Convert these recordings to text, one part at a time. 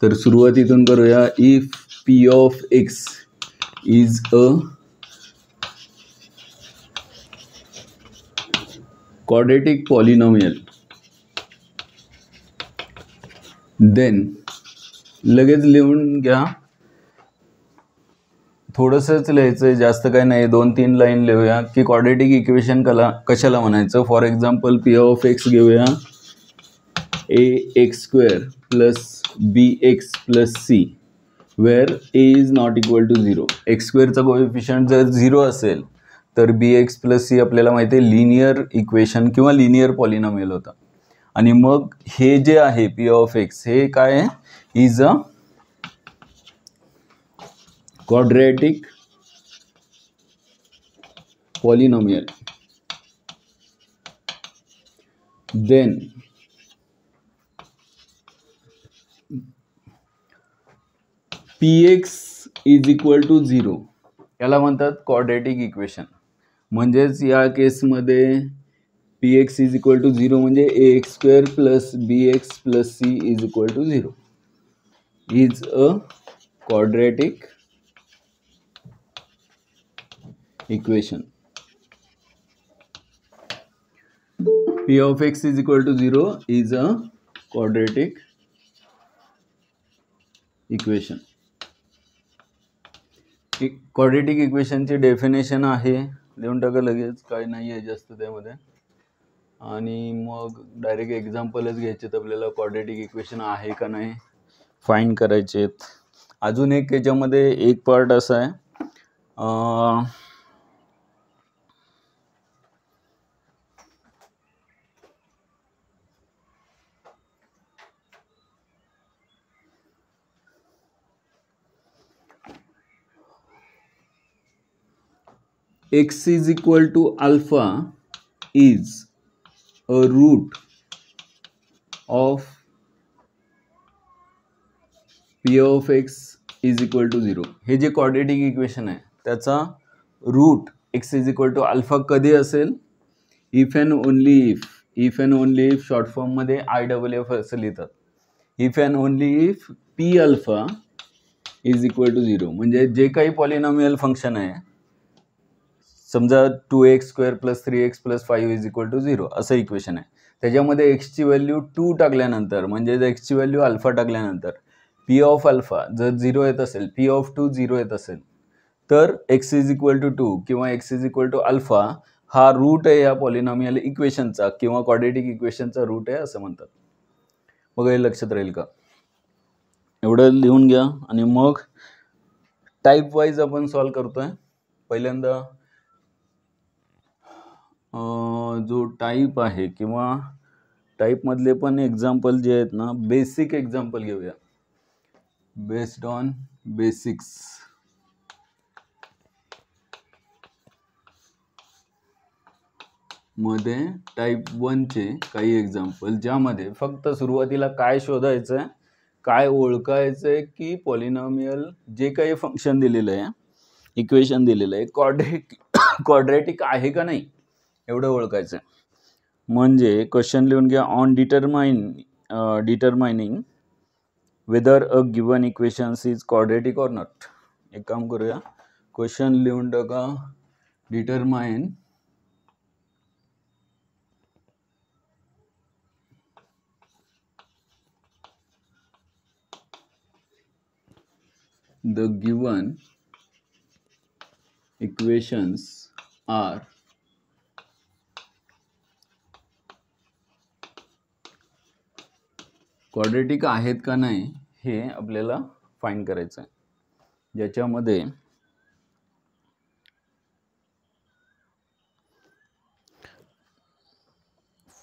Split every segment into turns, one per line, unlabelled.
तर सुरुवातीतून करूया. If P of X is a quadratic polynomial, then लगेच लिहून घ्या. थोडंसंच लिहायचं आहे, जास्त काही नाही, 2-3 लाईन लिहूया की क्वाड्रेटिक इक्वेशन कशाला म्हणायचं. For example P of X घेऊया. A X square plus B X plus C where A is not equal to 0. X स्क्वेअरचा कोएफिशियंट जर 0 असेल तर बी एक्स प्लस सी आपल्याला माहिती आहे लिनियर इक्वेशन किंवा लिनियर पॉलिनॉमियल होता. आणि मग हे जे आहे पी ऑफ एक्स हे काय आहे, is a quadratic polynomial. Then P X is equal to 0 याला म्हणतात क्वाड्रेटिक इक्वेशन. म्हणजेच या केसमध्ये P X is equal to 0 म्हणजे A X square plus B X plus C is equal to 0 is a quadratic equation. P of x is equal to 0 is a quadratic equation. Quadratic इक्वेशनची definition आहे, लिहून टाका लगेच, काही नाही आहे जास्त त्यामध्ये. आणि मग डायरेक्ट एक्झाम्पलच घ्यायचे आपल्याला, क्वाड्रेटिक इक्वेशन आहे का नाही फाइंड करायचे. अजून एक याच्यामध्ये एक पार्ट असा आहे, x is equal to alpha is a root of p of x is equal to 0. हे जे क्वाड्रेटिक इक्वेशन आहे त्याचा root x is equal to alpha कधी असेल, if and only if. If and only if short form मध्ये IFF असं लिहितात. If and only if p alpha is equal to 0. म्हणजे जे काही पॉलिनॉमियल फंक्शन आहे, समजा 2x square plus 3x plus 5 is equal to 0 असं इक्वेशन आहे. त्याच्यामध्ये एक्सची व्हॅल्यू 2 टाकल्यानंतर, म्हणजे एक्सची व्हॅल्यू अल्फा टाकल्यानंतर पी ऑफ अल्फा जर 0 येत असेल, पी ऑफ 2 0 येत असेल, तर एक्स इज इक्वल टू 2 किंवा X is equal to alpha हा रूट आहे या पॉलिनॉमियल इक्वेशनचा किंवा क्वाड्रेटिक इक्वेशनचा रूट आहे असं म्हणतात. बघा हे लक्षात राहील का, एवढं लिहून घ्या. आणि मग टाईप वाईज आपण सॉल्व करतोय. पहिल्यांदा जो टाईप आहे किंवा टाईपमधले पण एक्झाम्पल जे आहेत ना, बेसिक एक्झाम्पल घेऊया. बेस्ड ऑन बेसिक्स मध्ये टाईप 1चे काही एक्झाम्पल, ज्यामध्ये फक्त सुरुवातीला काय शोधायचं आहे, काय ओळखायचं आहे की पॉलिनॉमियल जे काही फंक्शन दिलेलं आहे, इक्वेशन दिलेलं आहे, क्वाड्रेटिक आहे का नाही एवढं ओळखायचं आहे. म्हणजे क्वेश्चन लिहून घ्या. On determining weather a given equations is quadratic or not. एक काम करूया, क्वेश्चन लिहून टाका. Determine the given equations are quadratic आहेत का नाही हे आपल्याला फाइंड करायचं आहे. ज्याच्यामध्ये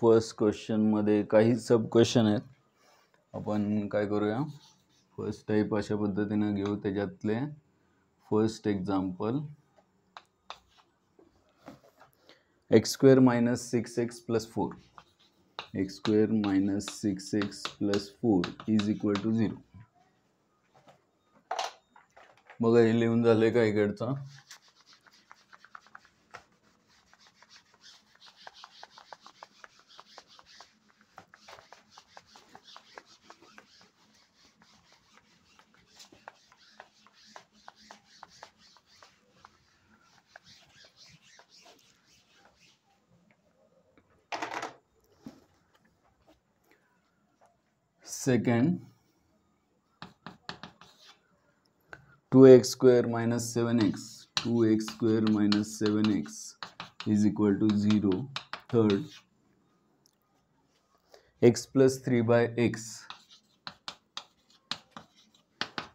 फर्स्ट क्वेश्चन मध्ये काही सब क्वेश्चन आहेत. आपण काय करूया, फर्स्ट टाईप अशा पद्धतीने घेऊ. त्याच्यातले first example, X square minus 6x plus 4. X square minus 6x plus 4 is equal to 0. बघा हे लिहून झाले का इकडचा. Second 2x square minus 7x 2x square minus 7x is equal to 0. Third, x plus 3 by x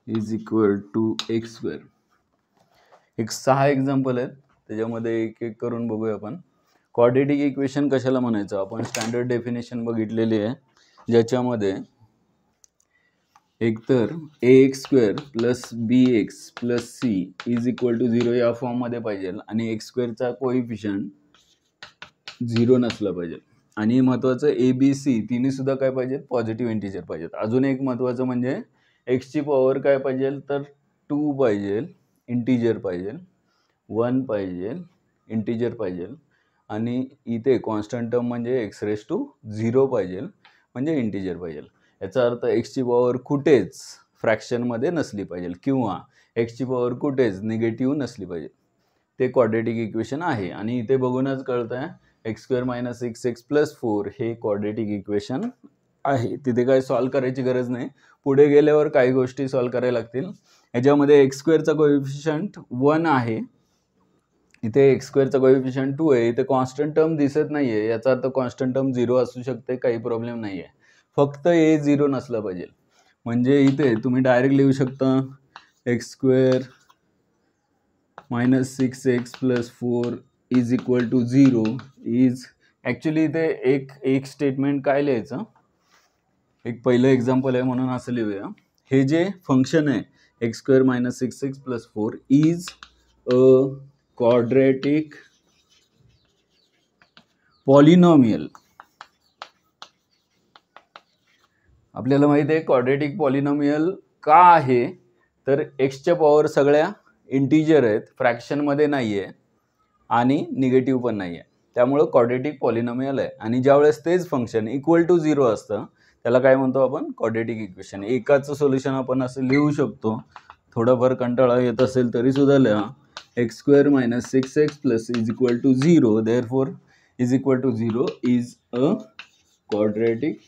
is equal to x square. एक 6 example आहेत, त्याच्यामध्ये एक एक करून बघूया आपण. क्वाड्रेटिक इक्वेशन कशाला म्हणायचं, आपण स्टँडर्ड डेफिनेशन बघितलेली आहे, ज्याच्यामध्ये एकतर ax square plus bx plus c is equal to 0 या फॉर्ममध्ये पाहिजे आणि एक्स स्क्वेअरचा कोइफिशियंट 0 नसला पाहिजे. आणि महत्त्वाचं ABC तिन्ही सुद्धा काय पाहिजेत, पॉझिटिव्ह इंटिजर पाहिजेत. अजून एक महत्त्वाचं म्हणजे एक्सची पॉवर काय पाहिजे, तर 2 पाहिजे, इंटिजर पाहिजे, 1 पाहिजे, इंटिजर पाहिजे, आणि इथे कॉन्स्टंट टर्म म्हणजे एक्स रेस टू 0 पाहिजे, म्हणजे इंटिजर पाहिजे. याचा अर्थ एक्सची पॉवर कुठेच फ्रॅक्शनमध्ये नसली पाहिजे किंवा एक्सची पॉवर कुठेच निगेटिव्ह नसली पाहिजे. ते क्वाड्रेटिक इक्वेशन आहे. आणि इथे बघूनच कळतं आहे X square minus x x plus 4 हे क्वाड्रेटिक इक्वेशन आहे. तिथे काय सॉल्व करायची गरज नाही, पुढे गेल्यावर काही गोष्टी सॉल्व करायला लागतील. याच्यामध्ये एक्स स्क्वेअरचा कोएफिशियंट 1 आहे, इथे एक्स स्क्वेअरचा कोएफिशियंट 2 आहे, इथे कॉन्स्टंट टर्म दिसत नाही आहे, याचा अर्थ कॉन्स्टंट टर्म 0 असू शकते, काही प्रॉब्लेम नाही आहे, फक्त ए 0 नसलं पाहिजे. म्हणजे इथे तुम्ही डायरेक्ट लिहू शकता X square minus 6x plus 4 is equal to 0 is, actually इथे एक स्टेटमेंट काय लिहायचं, एक पहिलं एक्झाम्पल आहे म्हणून असं लिहूया. हे जे फंक्शन आहे X square minus 6x plus 4 is a quadratic polynomial. आपल्याला माहिती आहे क्वाड्रेटिक पॉलिनॉमियल का आहे, तर एक्सच्या पॉवर सगळ्या इंटिजर आहेत, फ्रॅक्शनमध्ये नाही आहे आणि निगेटिव्ह पण नाही आहे, त्यामुळं क्वाड्रेटिक पॉलिनॉमियल आहे. आणि ज्यावेळेस तेच फंक्शन इक्वल टू 0 असतं त्याला काय म्हणतो आपण, क्वाड्रेटिक इक्वेशन. एकाचं सोल्युशन आपण असं लिहू शकतो, थोडाफार कंटाळा येत असेल तरी सुद्धा लिहा. X square minus 6x plus is equal to 0, therefore is equal to 0 is a quadratic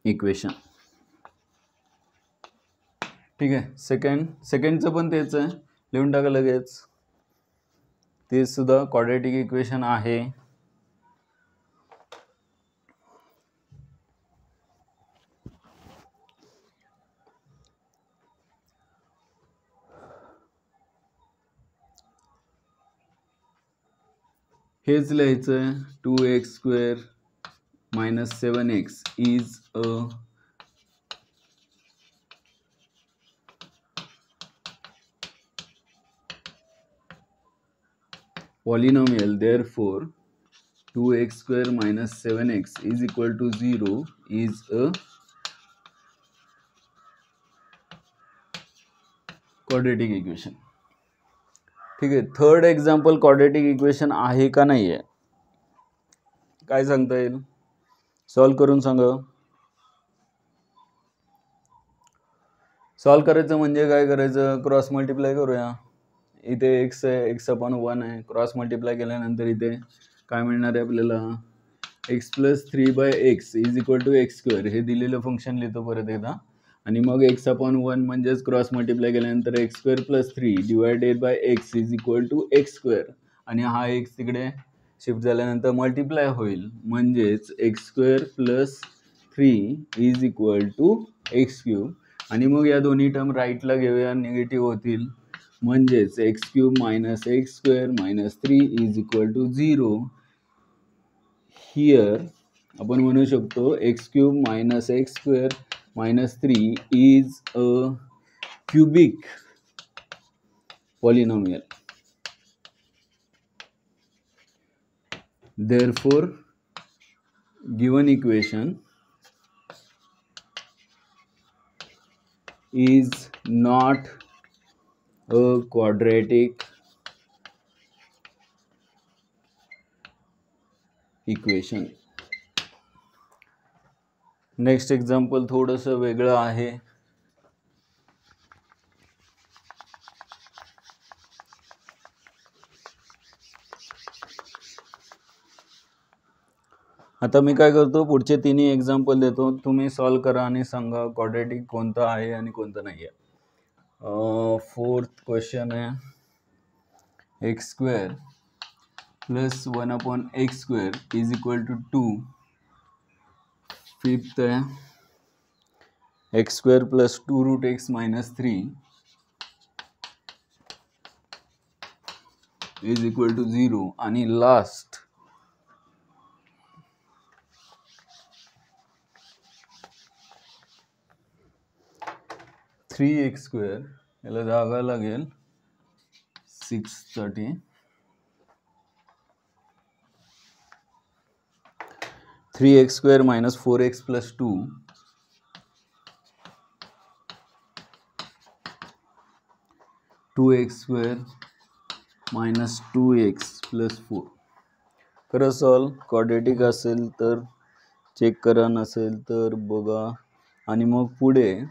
equation. ठीक आहे. सेकंडचं पण तेच आहे, लिहून टाका लगेच, ते सुद्धा क्वाड्रेटिक इक्वेशन आहे. हेच लिहायचं आहे, 2x square minus 7x is a polynomial, therefore 2x square minus 7x is equal to 0 is a quadratic equation. ठीक आहे. थर्ड एक्झाम्पल क्वाड्रेटिक इक्वेशन आहे का नाही आहे, काय सांगता येईल, सॉल्व करून सांगा. सॉल्व करायचं म्हणजे काय करायचं, क्रॉस मल्टिप्लाय करूया. इथे एक्स आहे, एक्स अपॉन 1 आहे, क्रॉस मल्टिप्लाय केल्यानंतर इथे काय मिळणार आहे आपल्याला, X plus 3 by X is equal to X square, हे दिलेलं फंक्शन लिहितो परत एकदा. आणि मग एक्स अपॉन 1 म्हणजेच क्रॉस मल्टिप्लाय केल्यानंतर X square plus 3 divided by X is equal to X square, आणि हा एक्स तिकडे शिफ्ट झाल्यानंतर मल्टिप्लाय होईल, म्हणजेच X square plus 3 is equal to X cube. आणि मग या दोन्ही टर्म राईटला घेऊया, निगेटिव्ह होतील, म्हणजेच X cube minus X square minus 3 is equal to 0. Here आपण म्हणू शकतो X cube minus X square minus 3 is a cubic polynomial. Therefore given equation is not a quadratic equation. Next example थोडंसं वेगळं आहे. आता मी काय करतो, पुढचे तिन्ही एक्झाम्पल देतो, तुम्ही सॉल्व करा आणि सांगा क्वाड्रेटिक कोणतं आहे आणि कोणतं नाही आहे. फोर्थ क्वेश्चन आहे X square plus 1/x² is equal to 2. Fifth है x² plus 2√x minus 3 is equal to 0. आणि लास्ट थ्री एक्स स्क्वेअर, याला जागा लागेल 630. 3x² minus 4x plus 2 2x² minus 2x plus 4. करा सॉल्व. क्वाड्रेटिक असेल तर check करा, नसेल तर बघा. आणि मग पुढे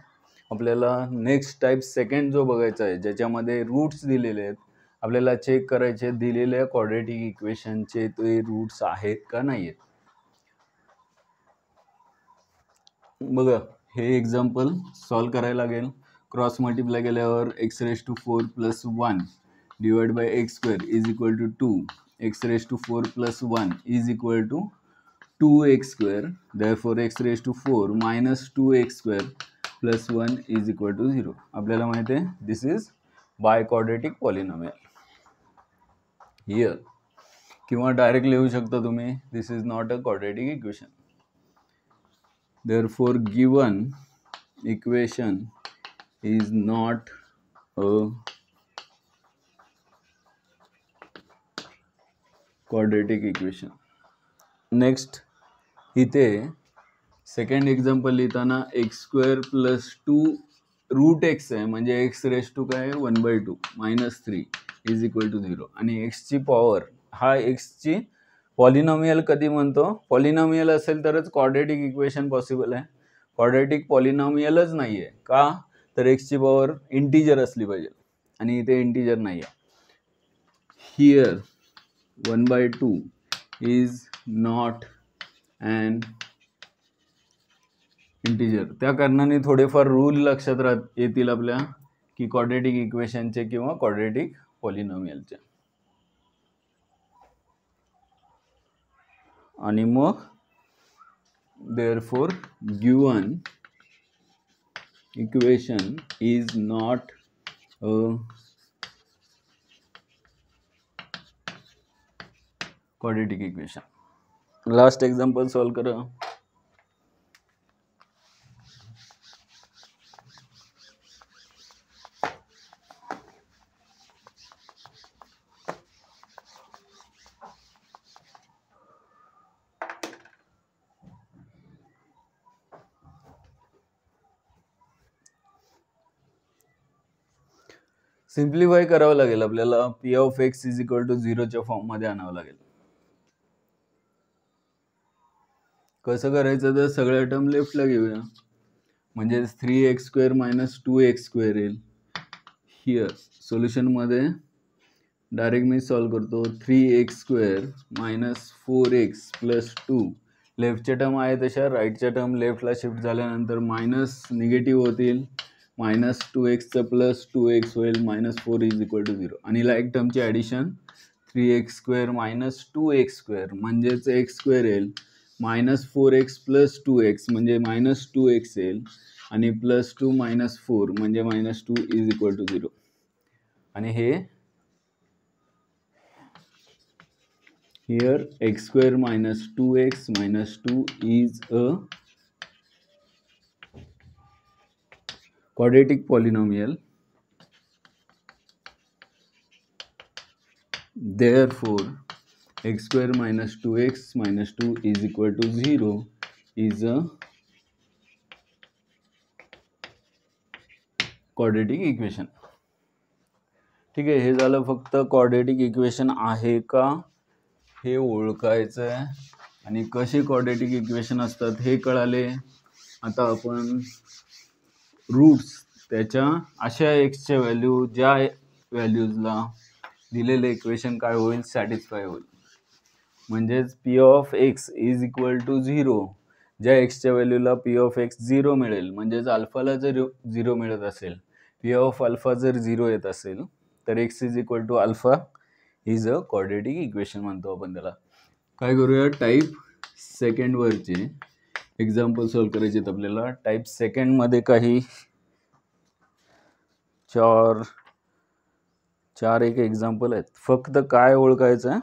आपल्याला नेक्स्ट टाईप सेकंड जो बघायचा आहे, ज्याच्यामध्ये रूट्स दिलेले आहेत, आपल्याला चेक करायचे दिलेल्या क्वाड्रेटिक इक्वेशनचे ते रूट्स आहेत का नाही आहेत. बघा, हे एक्झाम्पल सॉल्व करायला लागेल. क्रॉस मल्टिप्लाय केल्यावर x⁴ plus 1 divide by x² is equal to 2. x⁴ plus 1 is equal to 2x². therefore x⁴ minus 2x² plus 1 is equal to 0. आपल्याला माहिती आहे this is by quadratic polynomial here. किंवा direct लिहू शकता तुम्ही, this is not a quadratic equation. Therefore given equation is not a quadratic equation. Next, इथे second example लिहिताना x² plus 2√x आहे, म्हणजे x⁴ काय 1/2 मायनस 3 इज इक्वल टू 0. आणि एक्सची पॉवर, हा एक्सची पॉलिनॉमियल कधी म्हणतो, पॉलिनॉमियल असेल तरच क्वाड्रेटिक इक्वेशन पॉसिबल आहे. क्वाड्रेटिक पॉलिनॉमियलच नाही आहे का, तर एक्सची पॉवर इंटिजर असली पाहिजे, आणि इथे इंटिजर नाही आहे. Here 1/2 is not an integer. त्या कारणाने थोडेफार रूल लक्षात येतील आपल्या, की क्वाड्रेटिक इक्वेशनचे किंवा क्वाड्रेटिक पॉलिनॉमियलचे. आणि मग therefore given equation is not a quadratic equation. Last example solve करा. सिम्प्लिफाय करावं लागेल आपल्याला. p of x is equal to 0च्या फॉर्म मध्ये आणावं लागेल. कसं करायचं, तर सगळ्या टर्म लेफ्टला घेऊया, म्हणजे 3x² मायनस 2x² येईल. हियर सोल्युशनमध्ये डायरेक्ट मी सॉल्व करतो. 3x² minus 4x plus 2, लेफ्टच्या term आहे तशा, राईटच्या टर्म लेफ्टला शिफ्ट झाल्यानंतर मायनस निगेटिव्ह होतील, मायनस 2x प्लस 2x होईल, मायनस 4 इज इक्वल टू 0. आणि like टर्मची addition 3x² minus 2x² म्हणजेच x² येईल, मायनस 4x प्लस 2x म्हणजे मायनस 2x येईल, आणि प्लस 2 मायनस 4 म्हणजे मायनस 2 इज इक्वल टू 0. आणि हे here x² minus 2x minus 2 is a quadratic polynomial. Therefore x² minus 2x minus 2 is equal to 0 is a quadratic equation. ठीक आहे, हे झालं फक्त क्वाड्रेटिक इक्वेशन आहे का हे ओळखायचं आहे, आणि कशी क्वाड्रेटिक इक्वेशन असतात हे कळाले. आता आपण रूट्स, त्याच्या अशा एक्सच्या व्हॅल्यू ज्या व्हॅल्यूजला दिलेले इक्वेशन काय होईल, सॅटिस्फाय होईल. म्हणजेच P of X is equal to 0. ज्या एक्सच्या व्हॅल्यूला पी ऑफ एक्स 0 मिळेल, म्हणजेच अल्फाला जर 0 मिळत असेल, पी ऑफ अल्फा जर 0 येत असेल, तर X is equal to alpha is a quadratic equation म्हणतो आपण त्याला. काय करूया, टाईप सेकंडवरचे एक्झाम्पल सॉल्व्ह करायचे आहेत आपल्याला. टाईप सेकंडमध्ये काही चार एक एक्झाम्पल आहेत. फक्त काय ओळखायचं आहे,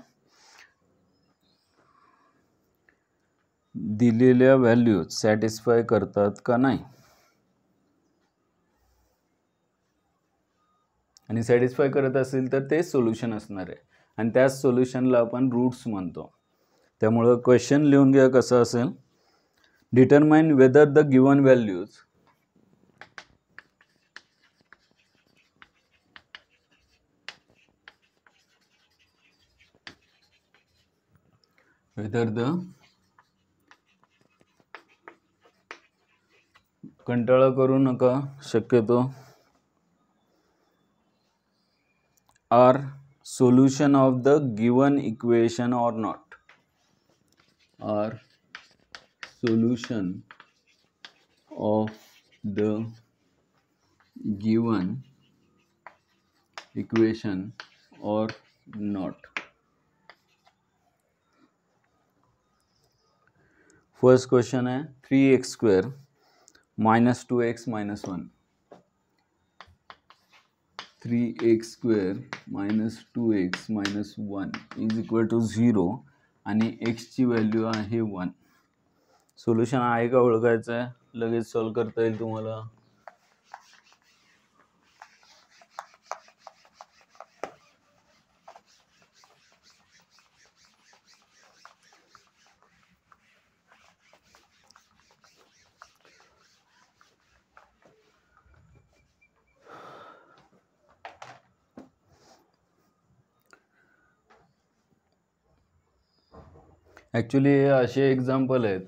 दिलेल्या व्हॅल्यूज सॅटिस्फाय करतात का नाही, आणि सॅटिस्फाय करत असेल तर ते सोल्युशन असणार आहे, आणि त्याच सोल्युशनला आपण रूट्स म्हणतो. त्यामुळं क्वेश्चन लिहून घ्या कसं असेल, determine whether the given values कंटाळा करू नका शक्यतो, are solution of the given equation or not, are solution of the given equation or not. First question है 3x² minus 2x minus 1. 3x² minus 2x minus 1 is equal to 0 आणि x ची value आहे 1. Solution आहे का ओळखायचं आहे, लगेच solve करता येईल तुम्हाला. ॲक्च्युली हे असे एक्झाम्पल आहेत,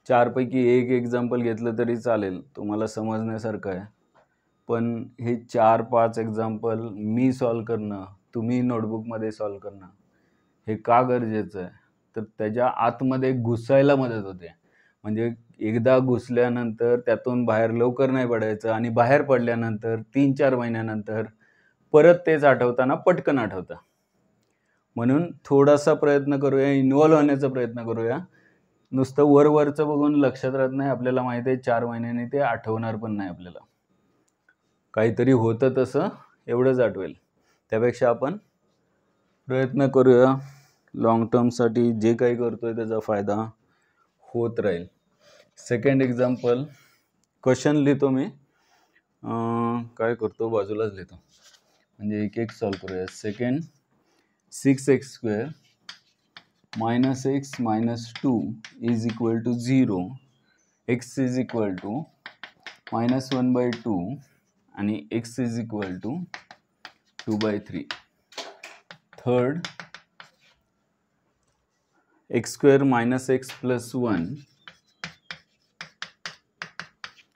चारपैकी एक एक्झाम्पल घेतलं तरी चालेल, तुम्हाला समजण्यासारखं आहे. पण हे 4-5 एक्झाम्पल मी सॉल्व करणं, तुम्ही नोटबुकमध्ये सॉल्व करणं, हे का गरजेचं आहे, तर त्याच्या आतमध्ये घुसायला मदत होते. म्हणजे एकदा घुसल्यानंतर त्यातून बाहेर लवकर नाही पडायचं, आणि बाहेर पडल्यानंतर 3-4 महिन्यानंतर परत तेच आठवताना पटकन आठवतं. म्हणून थोडासा प्रयत्न करूया, इन्व्हॉल्व होण्याचा प्रयत्न करूया. नुसतं वरवरचं बघून लक्षात राहत नाही, आपल्याला माहिती आहे 4 महिन्यांनी ते आठवणार पण नाही आपल्याला. काहीतरी होतं तसं एवढंच आठवेल. त्यापेक्षा आपण प्रयत्न करूया, लॉंग टर्मसाठी जे काही करतोय त्याचा फायदा होत राहील. सेकंड एक्झाम्पल, क्वेश्चन लिहितो मी, काय करतो बाजूलाच लिहितो, म्हणजे एक एक सॉल्व करूया. Second, 6x² minus x minus 2 is equal to 0, x is equal to minus 1/2 आणि x is equal to 2/3. Third, x² minus x plus 1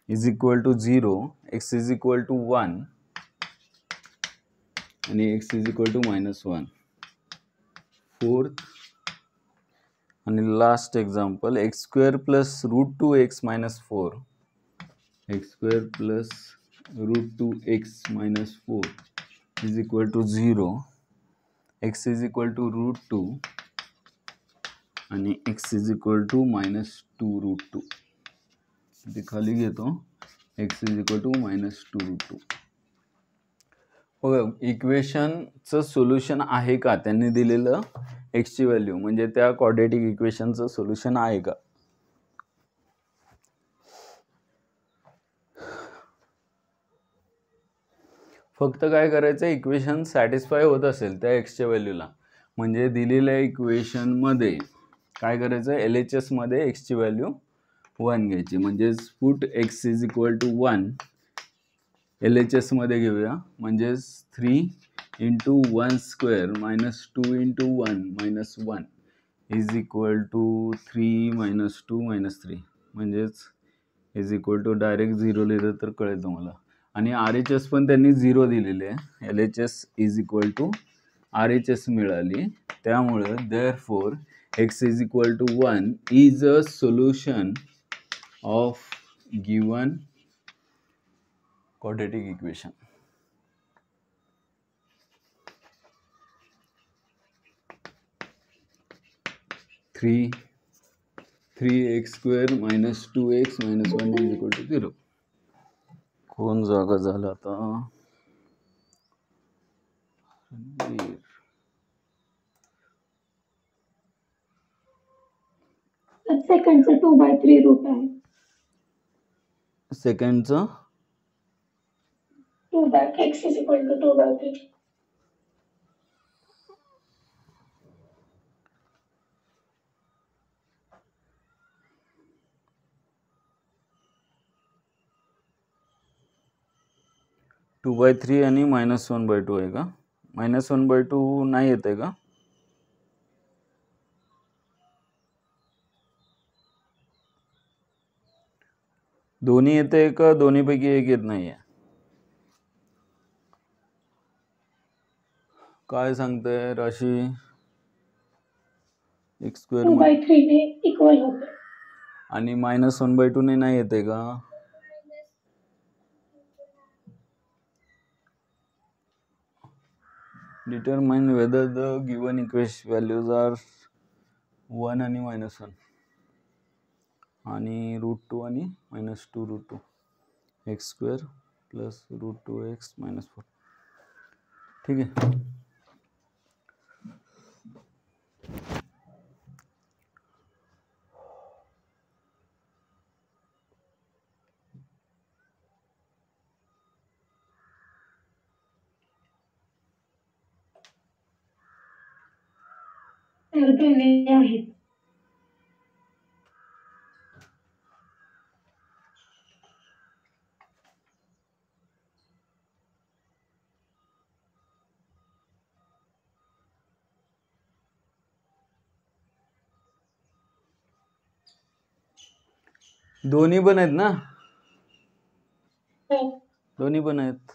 is equal to 0, x is equal to 1 आणि x is equal to -1. Fourth and last example, x² plus √2x minus 4, x² plus √2x minus 4 is equal to 0, x is equal to √2 आणि x is equal to -2√2. ते खाली घेतो, x is equal to -2√2. बघा, इक्वेशनचं solution आहे का, त्यांनी दिलेलं एक्सची value, म्हणजे त्या क्वाड्रेटिक इक्वेशनचं सोल्युशन आहे का. फक्त काय करायचं, इक्वेशन सॅटिस्फाय होत असेल त्या एक्सच्या व्हॅल्यूला, म्हणजे दिलेल्या इक्वेशनमध्ये काय करायचं, LHS मध्ये एक्सची व्हॅल्यू 1 घ्यायची. म्हणजेच put x is equal to 1 LHS मध्ये घेऊया, म्हणजेच 3 × 1² -2 × 1 -1 इज इक्वल टू 3 - 2 - 3, म्हणजेच इज इक्वल टू, डायरेक्ट 0 लिहिलं तर कळेल तुम्हाला. आणि RHS पण त्यांनी 0 दिलेले आहे. LHS is equal to RHS मिळाली. त्यामुळे therefore x is equal to 1 is a solution of given quadratic equation. Three X square minus 2x minus 1 is equal to 0. कोण जागा झाला आता?
सेकंडचं 2/3 रूट आहे.
सेकंडचं
2/x is equal to 2/3.
Two by three आणि -1/2 आहे का? -1/2 नाही येत आहे का? दोन्ही येते का दोन्हीपैकी एक येत नाहीये? काय सांगते राशी? x स्क्वेअर
2/3 ने इक्वल होते
आणि -1/2 ने नाही येते का? Determine whether the given equation values are 1 आणि -1 आणि √2 आणि -2√2 x स्क्वेअर प्लस √2x -4. ठीक आहे.
तर दोन्ही आहेत.
दोन्ही पण आहेत ना?
हो.
दोन्ही पण आहेत.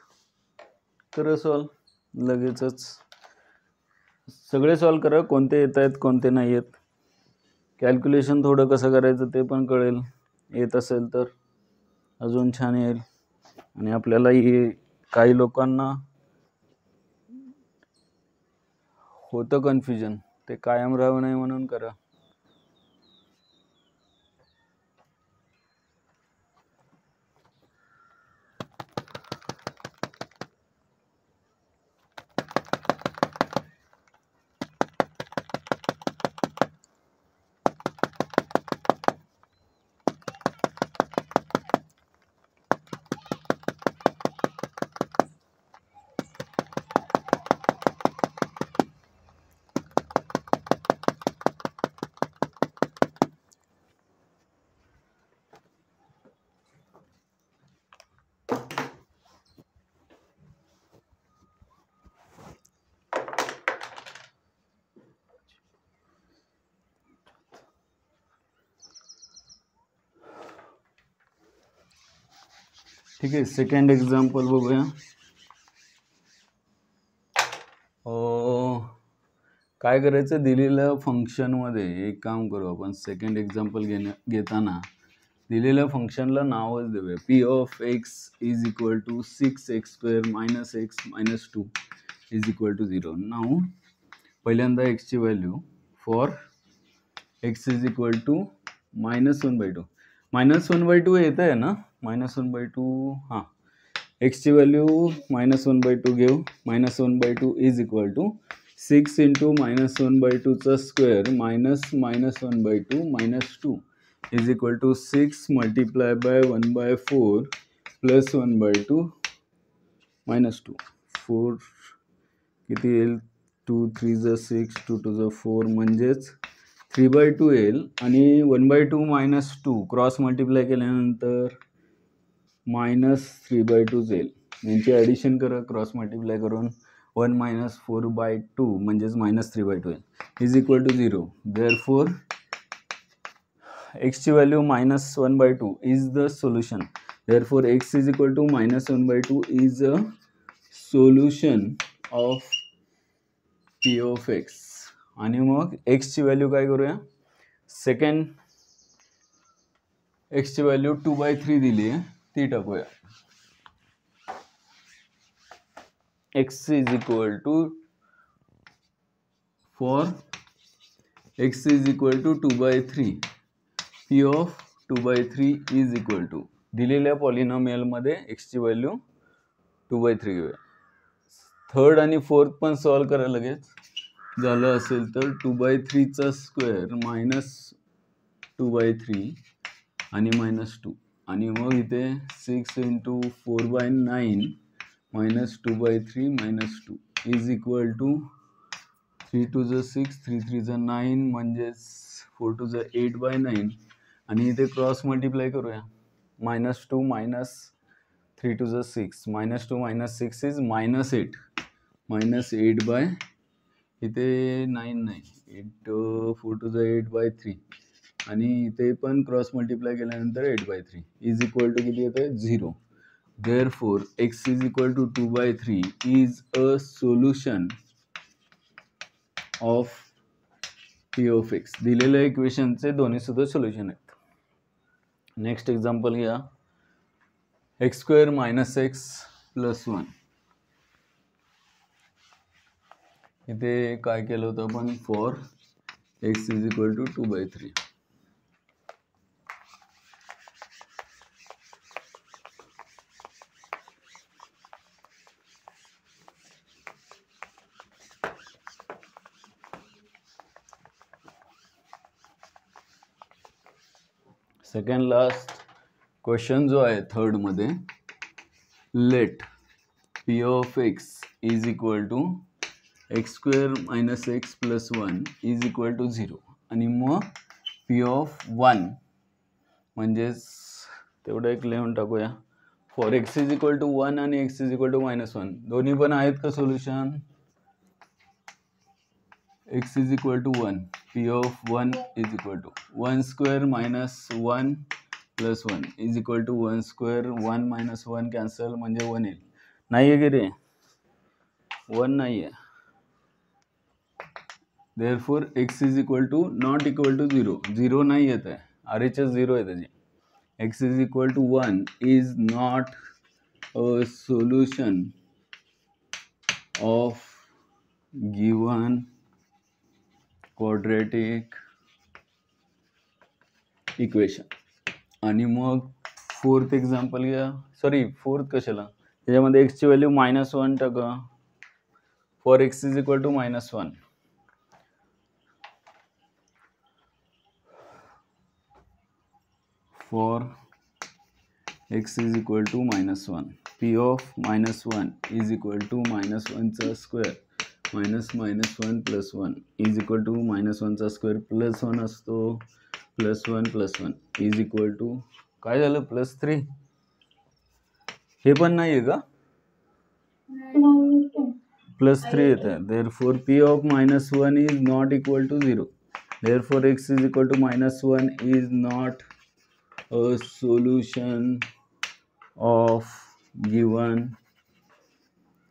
करा सॉल्व लगेचच. सगळे सॉल्व करा, कोणते येत आहेत कोणते नाही येत. कॅल्क्युलेशन थोडं कसं करायचं ते पण कळेल. येत असेल तर अजून छान येईल. आणि आपल्याला काही लोकांना होतं कन्फ्युजन, ते कायम राहू नये म्हणून करा. ठीक आहे. सेकंड एक्झाम्पल बघूया. काय करायचं, दिलेल्या फंक्शनमध्ये एक काम करू आपण. सेकंड एक्झाम्पल घेताना दिलेल्या फंक्शनला नावच देऊया. p of x is equal to 6x² - x - 2 is equal to 0. नाव पहिल्यांदा x ची value for x is equal to -1/2. -1/2 येत आहे ना? -1/2. हां, x ची व्हॅल्यू -1/2 घेऊ. -1/2 इज इक्वल टू 6 × -1/2 चा square -1/2 - 2 is equal to 6 multiply by 1/4 plus 1/2 - 2. 4 किती येईल? 2 3 × 6 2 2 4 म्हणजेच 3/2 येईल. आणि 1/2 - 2 क्रॉस मल्टिप्लाय केल्यानंतर -3/2 येईल. यांची ॲडिशन करा क्रॉस मल्टिप्लाय करून. 1 - 4/2 म्हणजेच -3/2 येईल. Is equal to 0. Therefore x ची value -1/2 is the solution. Therefore x is equal to -1/2 is a solution of P of X आणि मग एक्सची व्हॅल्यू काय करूया, सेकंड एक्सची व्हॅल्यू 2/3 दिली आहे ती टाकूया. X is equal to for X is equal to 2/3 P of 2/3 is equal to दिलेल्या पॉलिनॉमियलमध्ये एक्सची व्हॅल्यू 2/3 घेऊया. थर्ड आणि फोर्थ पण सॉल्व करा लगेच. झालं असेल तर 2/3चा स्क्वेअर मायनस 2/3 आणि -2 आणि मग इथे 6 × 4/9 मायनस 2/3 -2 इज इक्वल टू 3 2 × 6 3 3 × 9 म्हणजेच 4 2 × 8/9 आणि इथे क्रॉस मल्टिप्लाय करूया. -2 -3 2 × 6 -2 -6 इज -8 -8 इथे 9 नाही 8 4 2 × 8/3 आणि इथे पण क्रॉस मल्टिप्लाय केल्यानंतर 8/3 इज इक्वल टू किती येते 0. Therefore X is equal to 2/3 is a solution of P of X. दिलेल्या इक्वेशनचे दोन्ही सुद्धा सोल्युशन आहेत. नेक्स्ट एक्झाम्पल घ्या. x² - x + 1. इथे काय केलं होतं आपण, for X is equal to 2/3. Second last question जो आहे थर्ड मध्ये, let P of X is equal to x² - x + 1 is equal to 0 आणि मग पी ऑफ 1 म्हणजेच तेवढं एक लिहून टाकूया. For X is equal to 1 आणि एक्स इज इक्वल टू -1 दोन्ही पण आहेत का solution. x is equal to 1 p of 1 is equal to 1² - 1 + 1 is equal to 1² 1 - 1 cancel म्हणजे 1 येईल. नाही आहे की रे, 1 नाही आहे. Therefore x is equal to not equal to 0 0 नाही येत आहे, RHS 0 आहे त्याची. x is equal to 1 is not a solution of given quadratic equation. आणि मग फोर्थ एक्झाम्पल घ्या. सॉरी फोर्थ कशाला, त्याच्यामध्ये एक्सची व्हॅल्यू -1 टाका. For X is equal to -1 for X is equal to -1 P of -1 is equal to -1चा square -1 + 1 is equal to -1चा square +1 असतो +1 + 1 इज इक्वल टू काय झालं +3. हे पण नाही आहे का, +3 येत आहे. Therefore P of -1 is not equal to 0. Therefore X is equal to -1 is not a solution of given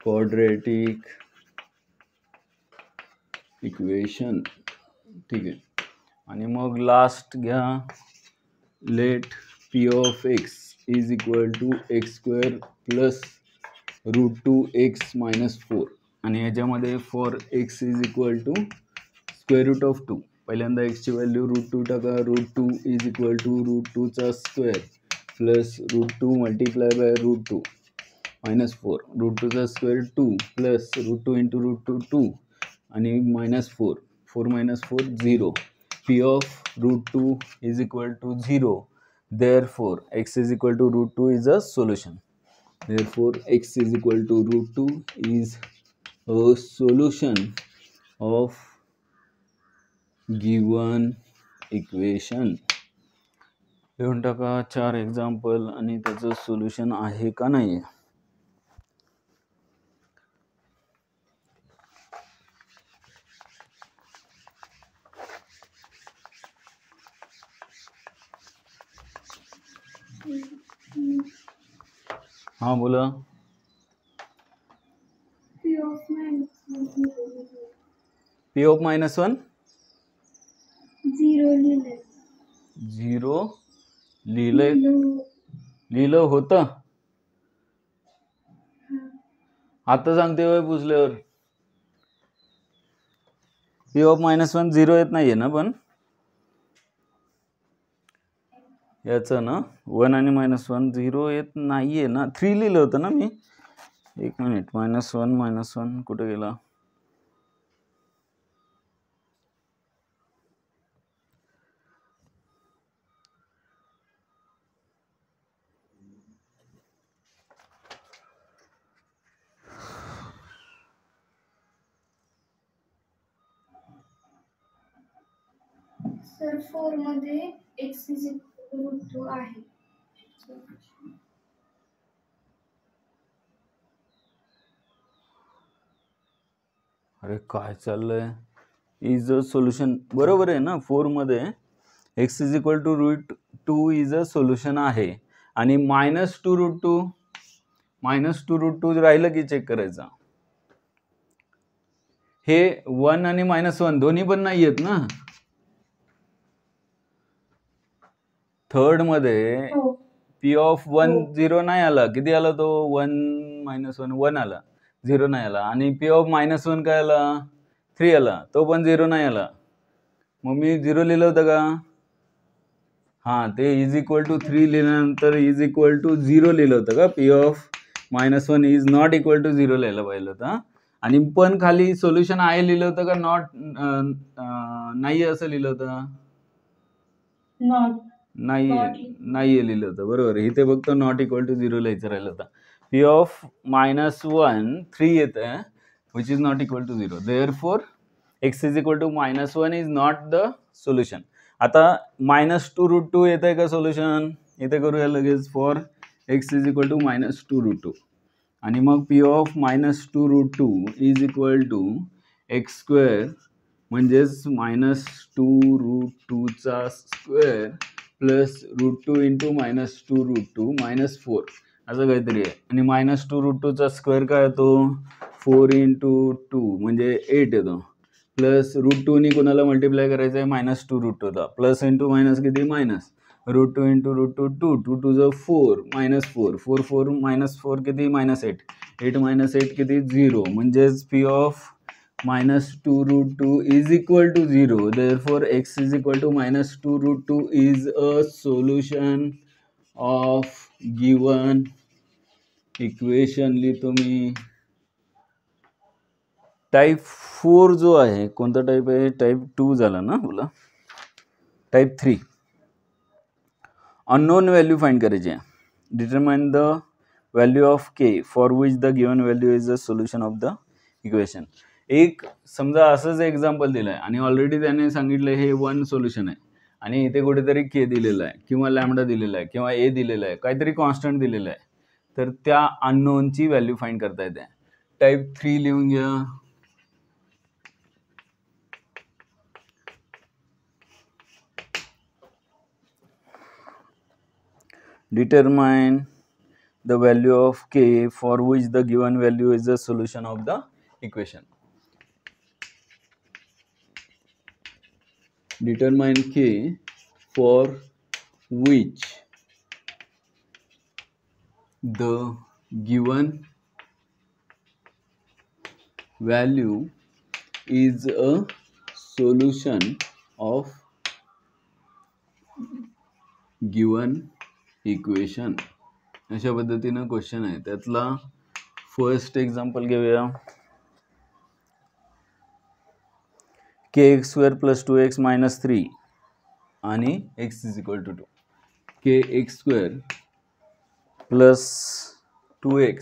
quadratic equation. ठीक आहे. आणि मग लास्ट घ्या. Let P of X is equal to x² + √2x - 4 आणि याच्यामध्ये for X is equal to √2. पहिल्यांदा एक्सची value √2 टाका. √2 इज इक्वल टू √2चा स्क्वेअर प्लस √2 × √2 -4 √2चा स्क्वेअर 2 प्लस √2 × √2 2 आणि -4 4 - 4 0. P of √2 is equal to 0. Therefore, x is equal to √2 is a solution. Therefore, x is equal to √2 is a solution of given equation. लिहून टाका 4 example आणि त्याचं solution आहे का नाही. हाँ बोला.
P of -1 is 0.
P of -1
0 लिहिलंय.
0 लिहिलं होतं. आता सांगते होय पुसल्यावर. पी ऑफ -1 0 येत नाहीये ना, पण याचं ना 1 आणि -1 0 येत नाहीये ना. 3 लिहिलं होतं ना मी. एक मिनिट, -1 कुठे गेला?
सर 4 मध्ये x √2 आहे.
अरे काय चाललंय? इज अ सोल्युशन बरोबर आहे ना. 4 मध्ये x √2 इज अ सोल्युशन आहे. आणि -2√2 राहिलं की चेक करायचं. हे 1 आणि -1 दोन्ही पण नाही आहेत ना. थर्ड मध्ये पी ऑफ 1 0 नाही आला. किती आला तो? 1 -1 1 आला. 0 नाही आला. आणि पी ऑफ -1 काय आला? 3 आला. तो पण 0 नाही आला. मग मी 0 लिहिलं होतं का? हा, ते इज इक्वल टू 3 लिहिल्यानंतर इज इक्वल टू 0 लिहिलं होतं का? P of -1 is not equal to 0 लिहायला पाहिजे होतं. आणि पण खाली सोल्युशन आहे लिहिलं होतं का? नाही असं लिहिलं होतं? नाहीये लिहिलं होतं. बरोबर. इथे फक्त नॉट इक्वल टू 0 लिहायचं राहिलं होतं. पी ऑफ -1 3 येत आहे, which is not equal to 0. Therefore x is equal to -1 is not the solution. आता -2√2 येत आहे का सोल्युशन? इथे करूया लगेच. For x is equal to -2√2. आणि मग P of -2√2 is equal to x² म्हणजेच -2√2 चा स्क्वेअर प्लस √2 इंटू -2√2 -4 असं काहीतरी आहे. आणि -2√2 चा स्क्वेअर काय येतो? 4 इंटू 2 म्हणजे 8 येतो. प्लस √2 नी कोणाला मल्टिप्लाय करायचं आहे? -2√2 ला. प्लस इंटू मायनस किती? मायनस. √2 इंटू √2 2 2 2 जो 4 -4 4 4 -4 किती? -8 8 -8 किती? 0. म्हणजेच P of -2√2 is equal to 0. Therefore, x is equal to -2√2 is a solution of given equation. लिहितो मी. टाइप 4 जो आहे, कोणता टाइप आहे? टाइप 2 झाला ना बोला. टाइप 3 अननोन व्हॅल्यू फाइंड करायची आहे. Determine the value of k for which the given value is the solution of the equation. एक समजा असंच एक्झाम्पल दिलं आहे आणि ऑलरेडी त्याने सांगितलं हे 1 सोल्युशन आहे आणि इथे कुठेतरी के दिलेलं आहे किंवा लॅम्बडा दिलेला आहे किंवा ए दिलेलं आहे, काहीतरी कॉन्स्टंट दिलेलं आहे. तर त्या अननोनची व्हॅल्यू फाइंड करता येते. टाइप 3 लिहून घ्या. Determine the value of k for which the given value is the solution of the equation. Determine k for which the given value is a solution of given equation. अशा पद्धतीनं question आहे. त्यातला first example घेऊया. kx² + 2x - 3 आणि x is equal to 2. kx² + 2x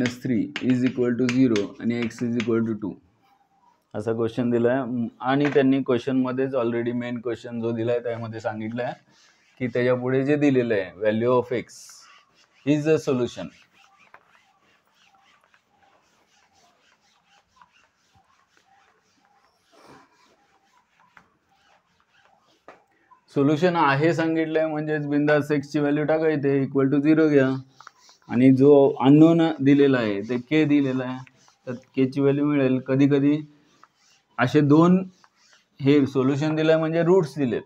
- 3 is equal to 0 आणि x is equal to 2 असा question दिला आहे. आणि त्यांनी क्वेश्चनमध्येच ऑलरेडी मेन क्वेश्चन जो दिला आहे त्यामध्ये सांगितलं आहे की त्याच्या पुढे जे दिलेलं आहे value of x is a solution. Solution आहे सांगितलंय म्हणजेच बिंदास x ची व्हॅल्यू टाका इथे इक्वल टू 0 घ्या. आणि जो अननोन दिलेला आहे ते k दिलेला आहे तर k ची व्हॅल्यू मिळेल. कधी कधी असे दोन, हे सोल्युशन दिलंय म्हणजे रूट्स दिलेत,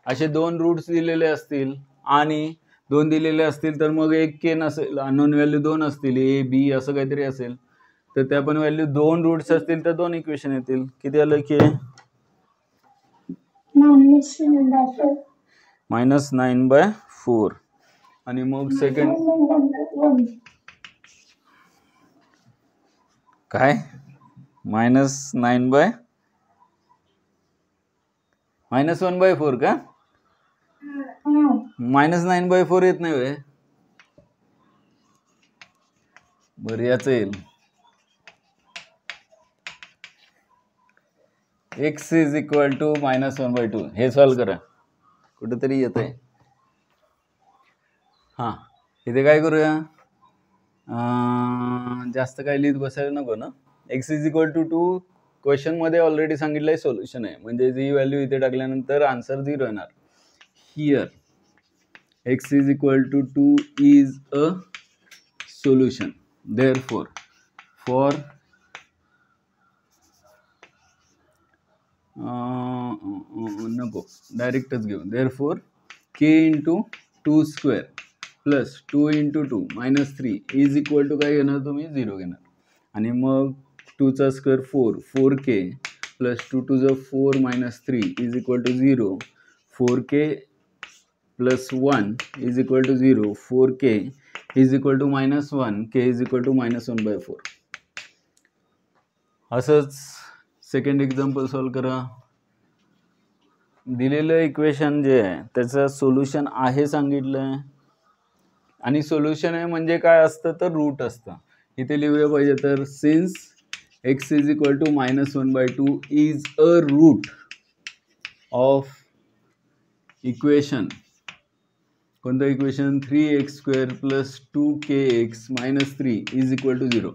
असे दोन रूट्स दिलेले असतील आणि दोन दिलेले असतील तर मग एक के नसेल, अननोन व्हॅल्यू दोन असतील, ए बी असं काहीतरी असेल, तर त्या पण व्हॅल्यू दोन रूट्स असतील तर दोन इक्वेशन येतील. किती आलं के? -9/4. आणि मग सेकंड काय -9/1/4 का? -9/4 येत नाही वे. बरं याच येईल x इज इक्वल टू -1/2. हे सॉल्व करा, कुठेतरी येत आहे. हा, इथे काय करूया, जास्त काय लिहित बसायला नको ना. x is equal to 2 question मध्ये ऑलरेडी सांगितलंय सोल्युशन आहे, म्हणजे जी व्हॅल्यू इथे टाकल्यानंतर आन्सर 0 येणार. Here x is equal to 2 is a solution. Therefore, for नको डायरेक्टच घेऊ. Therefore, k into 2 square plus 2 into 2 -3 is equal to काय घेणार तुम्ही? 0 घेणार. आणि मग 2चा square 4, 4k plus 2 to 4 -3 is equal to 0. 4k plus 1 is equal to 0. 4k is equal to -1, k is equal to -1/4. असंच सेकंड एक्झाम्पल सॉल्व करा. दिलेलं इक्वेशन जे आहे त्याचं सोल्युशन आहे सांगितलंय, आणि सोल्युशन आहे म्हणजे काय असतं तर रूट असतं. इथे लिहूया पाहिजे तर since x is equal to -1/2 is a root of equation, कोणतं equation? 3x² plus 2kx -3 is equal to 0.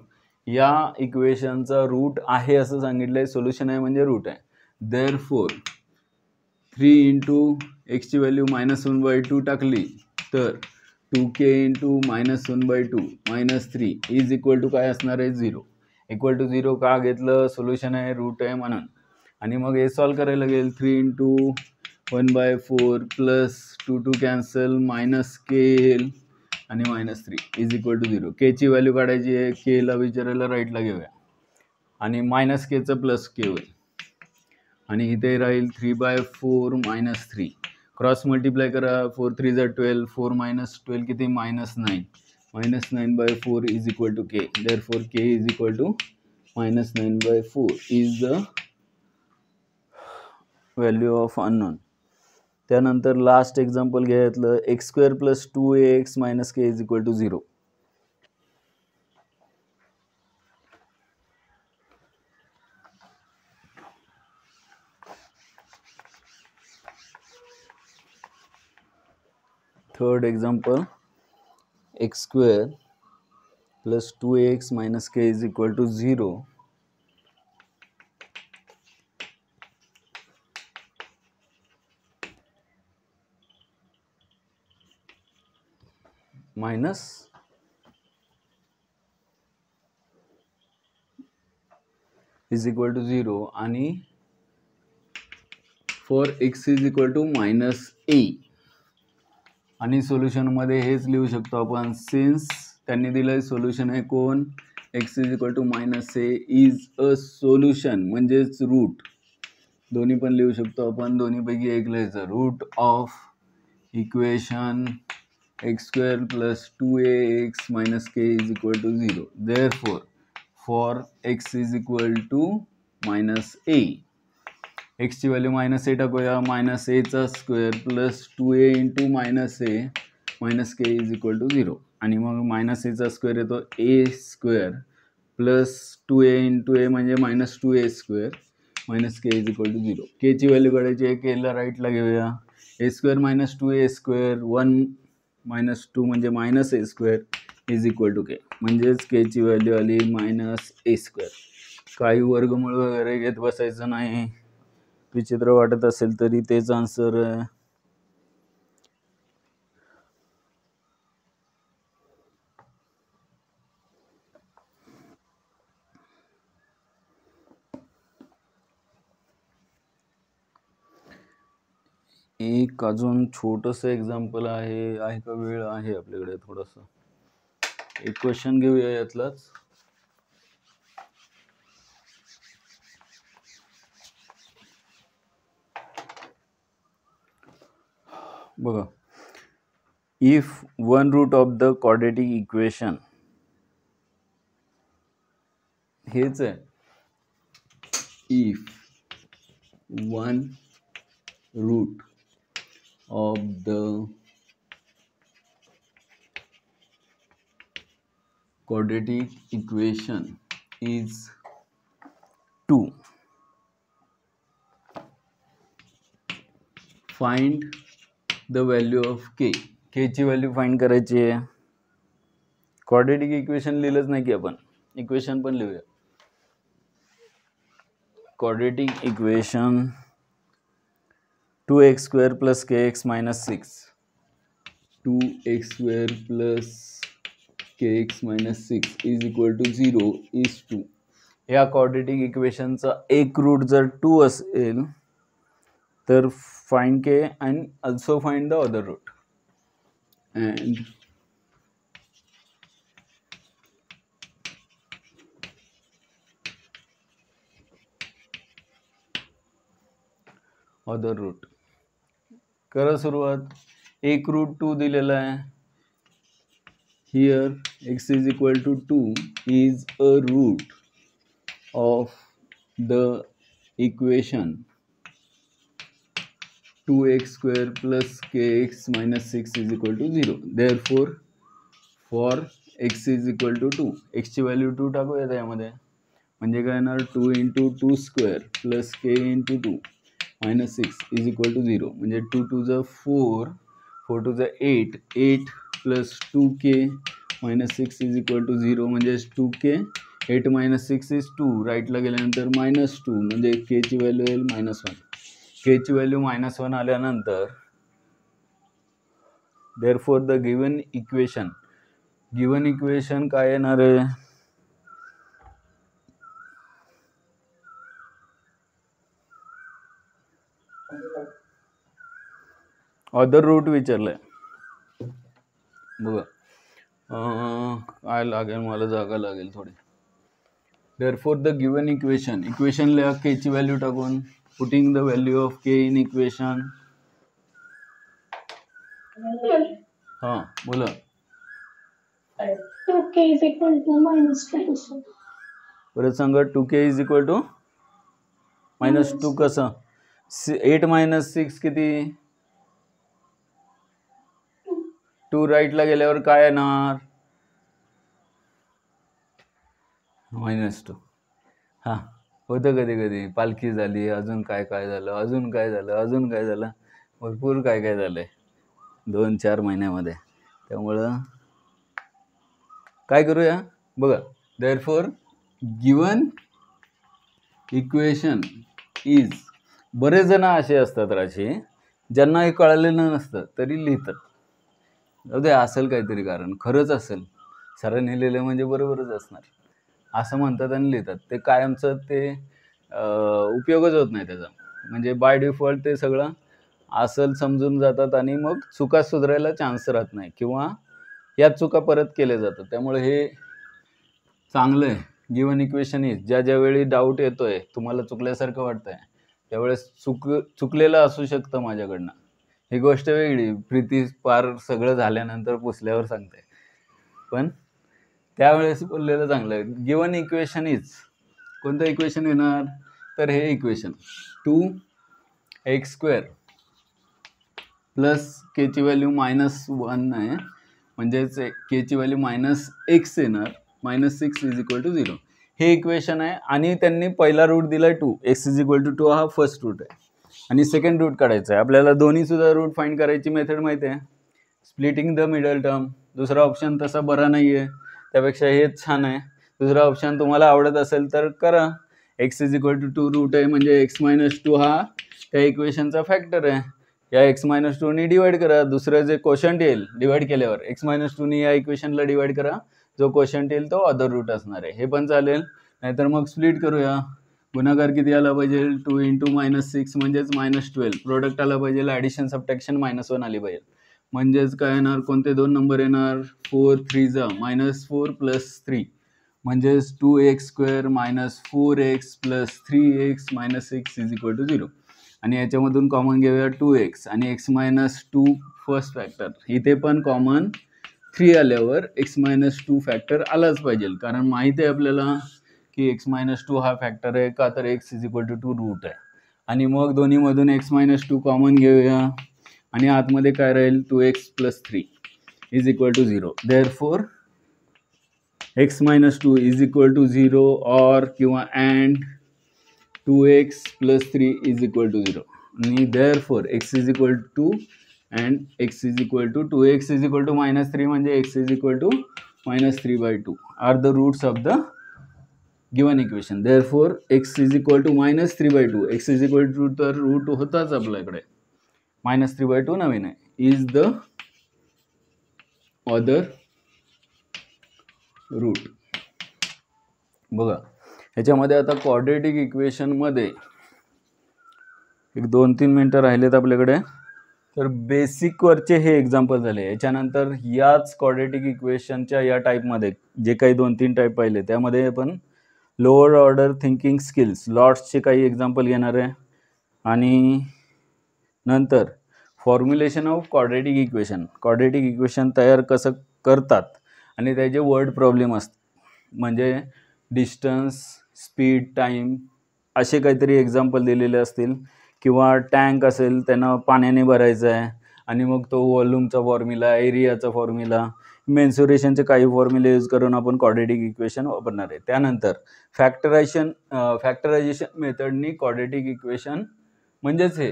या इक्वेशनचा रूट आहे असं सांगितलंय, सोल्युशन आहे म्हणजे रूट आहे. देअरफॉर 3 इंटू एक्सची व्हॅल्यू -1/2 टाकली तर 2k into -1/2 -3 is equal to काय असणार आहे? 0. इक्वल टू 0 का घेतलं? सोल्युशन आहे, रूट आहे म्हणून. आणि मग हे सॉल्व करायला लागेल. 3 इंटू 1/4 प्लस 2 कॅन्सल -k आणि -3 इज इक्वल टू 0. के ची व्हॅल्यू काढायची आहे, के ला विचारायला राईटला घेऊया आणि -k प्लस k होईल. आणि इथे राहील 3/4 -3. क्रॉस मल्टिप्लाय करा. 4 3 जा 12, 4 -12 किती? -9. -9/4 is equal to k. Therefore k is equal to -9/4 is the value of unknown. त्यानंतर लास्ट एक्झाम्पल घ्यायचं, x² plus 2ax - k is equal to 0. Third example, x² plus 2ax - k is equal to 0. Minus is equal to 0 आणि for x is equal to -a. आणि solution मध्ये हेच लिहू शकतो आपण, since त्यांनी दिलंय सोल्युशन आहे कोण? x is equal to -a is a solution म्हणजेच रूट. दोन्ही पण लिहू शकतो आपण, दोन्हीपैकी एक लिहायचं. Root of equation x² plus 2ax - k is equal to 0. Therefore for x is equal to -a, x ची व्हॅल्यू -a टाकूया. -a square plus 2a into -a -k is equal to 0. आणि मग -a स्क्वेअर येतो a² plus 2a into a म्हणजे -2a² -k is equal to 0. k ची value काढायची आहे, k ला राईटला घेऊया. a² - 2a² 1 - 2 म्हणजे -a² is equal to k. म्हणजेच k ची व्हॅल्यू आली -a². काही वर्गमूळ वगैरे घेत बसायचं नाही. विचित्र वाटत असेल तरी तेच आन्सर आहे. एक अजून छोटस एक्झाम्पल आहे का? वेळ आहे आपल्याकडे थोडस. एक क्वेश्चन घेऊया यातलाच. बघा, if one root of the quadratic equation, हेच आहे, if one root of the quadratic equation is 2, find the value of k. k ची व्हॅल्यू फाइंड करायची आहे. क्वाड्रेटिक इक्वेशन लिहिलंच नाही की आपण, इक्वेशन पण लिहूया. Quadratic equation 2x square plus kx minus 6, 2x square plus kx minus 6 is equal to 0 is 2. या quadratic इक्वेशनचा एक रूट जर 2 असेल तर find k and also find the other root. And other root. करा सुरुवात. एक रूट 2 दिलेला आहे. Here x is equal to 2 is a root of the equation 2x square plus kx minus 6 is equal to 0. Therefore, for x is equal to 2, x ची value 2 टाकूया त्यामध्ये. म्हणजे काय येणार, 2 into 2 square plus k into 2 minus 6 is equal to 0. म्हणजे 2 to the 4, 4 to the 8, 8 plus 2k minus 6 is equal to 0. म्हणजे 2k, 8 minus 6 is 2. राईटला गेल्यानंतर minus 2 म्हणजे k ची व्हॅल्यू येईल -1. k ची व्हॅल्यू -1 आल्यानंतर therefore the given equation काय येणार आहे, अदर रूट विचारलंय. बघा काय लागेल, मला जागा लागेल थोडी. therefore the given equation लिहा k ची व्हॅल्यू टाकून. putting the value of k in equation. हां बोला.
2k is equal to -2.
परत सांगा. 2k is equal to -2 कसं? 8 minus 6 किती? 2 राईटला गेल्यावर काय येणार, -2. हां होतं कधी कधी. पालखी झाली, अजून काय झालं, अजून काय झालं, भरपूर काय झालंय 2-4 महिन्यामध्ये. त्यामुळं काय करूया बघा. therefore given इक्वेशन इज, बरेच जण असे असतात राशी ज्यांना हे कळलेलं नसतं तरी लिहितात. अरे असेल काहीतरी कारण, खरंच असेल, सरांनी लिहिलं म्हणजे बरोबरच असणार असं म्हणतात आणि लिहितात. ते कायमचं ते उपयोगच होत नाही त्याचा. म्हणजे बाय डिफॉल्ट ते सगळं असेल समजून जातात आणि मग चुका सुधारायला चान्स राहत नाही किंवा या चुका परत केल्या जातात. त्यामुळे हे चांगलं आहे. गिवन इक्वेशन इज, ज्यावेळी डाऊट येतोय, तुम्हाला चुकल्यासारखं वाटतंय, त्यावेळेस चुकलेलं असू शकतं माझ्याकडनं, ही गोष्ट वेगळी. प्रीती पार सगळं झाल्यानंतर पुसल्यावर सांगते, पण त्यावेळेस बोललेलं चांगलं आहे. गिवन इक्वेशन इज, कोणतं इक्वेशन येणार तर हे इक्वेशन 2x स्क्वेअर प्लस के ची व्हॅल्यू -1 आहे, म्हणजेच के ची व्हॅल्यू -x येणार. -6 इज इक्वल टू 0 हे इक्वेशन आहे. आणि त्यांनी पहिला रूट दिलाय 2, x इज इक्वल टू 2 हा फर्स्ट रूट आहे आणि सेकंड रूट काढायचा आहे आपल्याला. दोन्ही सुद्धा रूट फाइंड करायची मेथड माहिती आहे, स्प्लिटिंग द मिडल टर्म. दुसरा ऑप्शन तसा बरा नाही आहे, त्यापेक्षा हेच छान आहे. दुसरा ऑप्शन तुम्हाला आवडत असेल तर करा. x is equal to 2 root आहे म्हणजे x-2 हा त्या इक्वेशनचा फॅक्टर आहे. या x-2 ने डिवाइड करा. दुसरं जे क्वोशंट येईल डिवाइड केल्यावर x-2 ने या इक्वेशनला डिवाइड करा. जो क्वोशंट येईल तो अदर रूट असणार आहे. हे पण चालेल, नाहीतर मग स्प्लिट करूया. गुणाकार किती आला पाहिजे 2 × -6 म्हणजेच -12. प्रोडक्ट आला पाहिजे, ॲडिशन सबट्रॅक्शन -1 आली पाहिजे. म्हणजेच काय येणार, कोणते दोन नंबर येणार, 4 3 -4 + 3 म्हणजेच 2x² - 4x + 3x - 6 = 0. आणि याच्यामधून कॉमन घेऊया 2x आणि x - 2 फर्स्ट फॅक्टर. इथे पण कॉमन 3 आल्यावर x - 2 फॅक्टर आलाच पाहिजे, कारण माहिती आहे आपल्याला की x - 2 हा फॅक्टर आहे का, तर x = 2 रूट आहे. आणि मग दोन्हीमधून x - 2 कॉमन घेऊया आणि आतमध्ये काय राहील, 2x + 3 = 0. देअरफॉर x - 2 = 0 or किंवा and 2x + 3 = 0. आणि therefore x = and x = 2x -3 म्हणजे x -3/2 are the roots of the given equation. Therefore x -3/2, x तर रूट होताच आपल्याकडे, -3/2 नवीन आहे, is the other रूट. बघा ह्याच्यामध्ये आता क्वाड्रेटिक इक्वेशन मध्ये एक 2-3 मिनिटं राहिलेत आपल्याकडे. तर बेसिक वरचे हे एक्झाम्पल झाले. याच्यानंतर याच क्वाड्रेटिक इक्वेशनच्या या टाईपमध्ये जे काही 2-3 टाईप पाहिले त्यामध्ये आपण लोअर ऑर्डर थिंकिंग स्किल्स लॉट्सचे काही एक्झाम्पल घेणार आहे. आणि नंतर फॉर्म्युलेशन ऑफ क्वाड्रेटिक इक्वेशन तयार कसं करतात आणि त्याचे वर्ड प्रॉब्लेम असतात, म्हणजे डिस्टन्स, स्पीड, टाईम असे काहीतरी एक्झाम्पल दिलेले असतील. किंवा टँक असेल, त्यांना पाण्याने भरायचं आहे आणि मग तो व्हॉल्यूमचा फॉर्म्युला, एरियाचा फॉर्म्युला, मेन्सुरेशनचे काही फॉर्म्युले यूज करून आपण क्वाड्रेटिक इक्वेशन वापरणार आहे. त्यानंतर फॅक्टरायझेशन मेथडनी क्वाड्रेटिक इक्वेशन म्हणजेच हे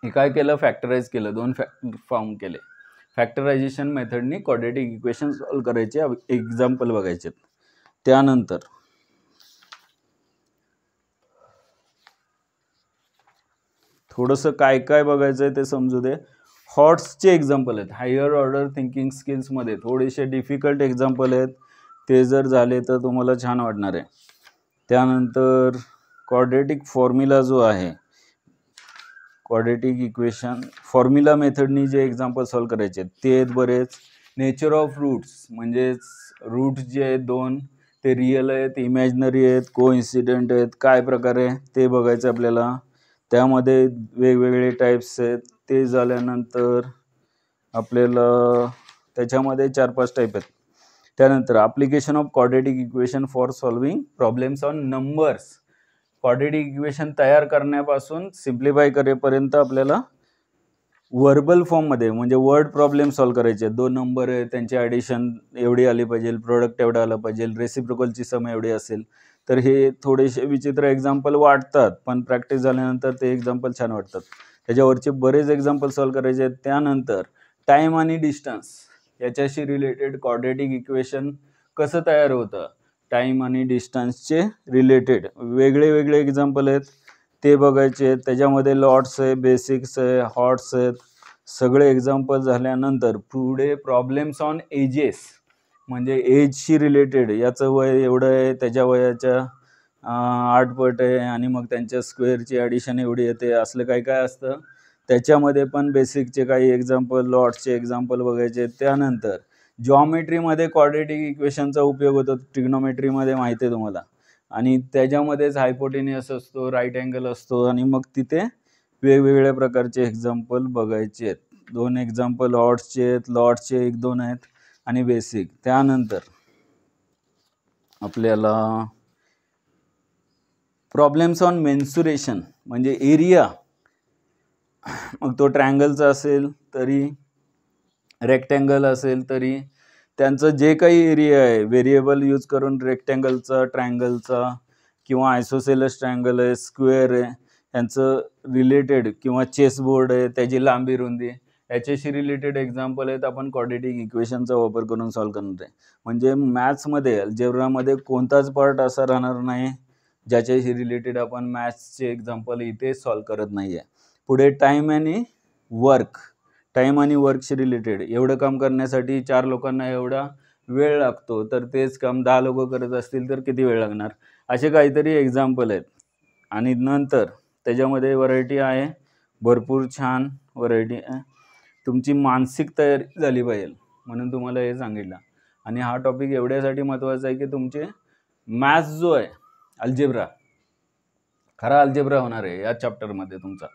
काय केलं, फॅक्टराइज केलं, 2 फॉर्म केले. फॅक्टरायझेशन मेथडनी क्वाड्रेटिक इक्वेशन सॉल्व्ह करायचे, एक्झाम्पल बघायचे. त्यानंतर थोडंसं काय काय बघायचं आहे ते समजू दे. हॉट्सचे एक्झाम्पल आहेत. हायर ऑर्डर थिंकिंग स्किल्समध्ये थोडेसे डिफिकल्ट एक्झाम्पल आहेत, ते जर झाले तर तुम्हाला छान वाटणार आहे. त्यानंतर क्वाड्रेटिक फॉर्म्युला जो आहे, क्वाड्रेटिक इक्वेशन फॉर्म्युला मेथडनी जे एक्झाम्पल सॉल्व्ह करायचे ते आहेत बरेच. नेचर ऑफ रूट्स म्हणजेच रूट्स जे आहेत 2 ते रिअल आहेत, इमॅजिनरी आहेत, कोइन्सिडेंट आहेत, काय प्रकारे ते बघायचं आपल्याला. त्यामध्ये वेगवेगळे टाईप्स आहेत. ते झाल्यानंतर आपल्याला त्याच्यामध्ये 4-5 टाईप आहेत. त्यानंतर application of quadratic equation for solving problems on numbers. Quadratic equation तयार करण्यापासून सिम्प्लिफाय करेपर्यंत आपल्याला वर्बल फॉर्ममध्ये म्हणजे वर्ड प्रॉब्लेम सॉल्व्ह करायचे आहेत. 2 नंबर आहे, त्यांची ॲडिशन एवढी आली पाहिजे, प्रोडक्ट एवढा आला पाहिजे, रेसिप्रोकलची सम एवढी असेल. तर हे थोडेसे विचित्र एक्झाम्पल वाटतात, पण प्रॅक्टिस झाल्यानंतर ते एक्झाम्पल छान वाटतात. त्याच्यावरचे बरेच एक्झाम्पल सॉल्व्ह करायचे आहेत. त्यानंतर टाईम आणि डिस्टन्स याच्याशी रिलेटेड क्वाड्रेटिक इक्वेशन कसं तयार होतं, टाईम आणि डिस्टन्सचे रिलेटेड वेगळे वेगळे एक्झाम्पल आहेत, ते बघायचे आहेत. त्याच्यामध्ये लॉट्स आहे, बेसिक्स आहे, हॉट्स आहेत. सगळे एक्झाम्पल झाल्यानंतर पुढे प्रॉब्लेम्स ऑन एजेस म्हणजे एजशी रिलेटेड, याचं वय एवढं आहे, त्याच्या वयाच्या 8 पट आहे आणि मग त्यांच्या स्क्वेअरची ॲडिशन एवढी येते, असलं काय काय असतं. त्याच्यामध्ये पण बेसिकचे काही एक्झाम्पल, लॉट्सचे एक्झाम्पल बघायचे. त्यानंतर जॉमेट्रीमध्ये क्वाड्रेटिक इक्वेशनचा उपयोग होतो, ट्रिग्नोमेट्रीमध्ये माहिती आहे तुम्हाला. आणि त्याच्यामध्येच हायपोटेनियस असतो, राईट अँगल असतो आणि मग तिथे वेगवेगळ्या प्रकारचे एक्झाम्पल बघायचे आहेत. 2 एक्झाम्पल हॉट्सचे आहेत, लॉट्सचे 1-2 आहेत आणि बेसिक. त्यानंतर आपल्याला प्रॉब्लेम्स ऑन मेन्सुरेशन म्हणजे एरिया, मग तो ट्रायंगलचा असेल तरी, रेक्टँगल असेल तरी, त्यांचं जे काही एरिया आहे व्हेरिएबल यूज करून रेक्टँगलचा, ट्रायंगलचा किंवा आयसोसेलस ट्रायंगल आहे, स्क्वेअर आहे, यांचं रिलेटेड किंवा चेसबोर्ड आहे, त्याची लांबी रुंदी, याच्याशी रिलेटेड एक्झाम्पल आहेत. आपण क्वाड्रेटिक इक्वेशनचा वापर करून सॉल्व्ह करणार आहे. म्हणजे मॅथ्समध्ये अल्जेब्रामध्ये कोणताच पार्ट असा राहणार नाही ज्याच्याशी रिलेटेड आपण मॅथ्सचे एक्झाम्पल इथे सॉल्व्ह करत नाही आहे. पुढे टाईम आणि वर्कशी रिलेटेड, एवढं काम करण्यासाठी 4 लोकांना एवढा वेळ लागतो, तर तेच काम 10 लोक करत असतील तर किती वेळ लागणार, असे काहीतरी एक्झाम्पल आहेत. आणि नंतर त्याच्यामध्ये व्हरायटी आहे, भरपूर छान व्हरायटी आहे. तुमची मानसिक तयारी झाली पाहिजे म्हणून तुम्हाला हे सांगितलं. आणि हा टॉपिक एवढ्यासाठी महत्त्वाचा आहे की तुमचे मॅथ्स जो आहे अल्जेब्रा, खरा अल्जेब्रा होणार आहे या चॅप्टरमध्ये तुमचा.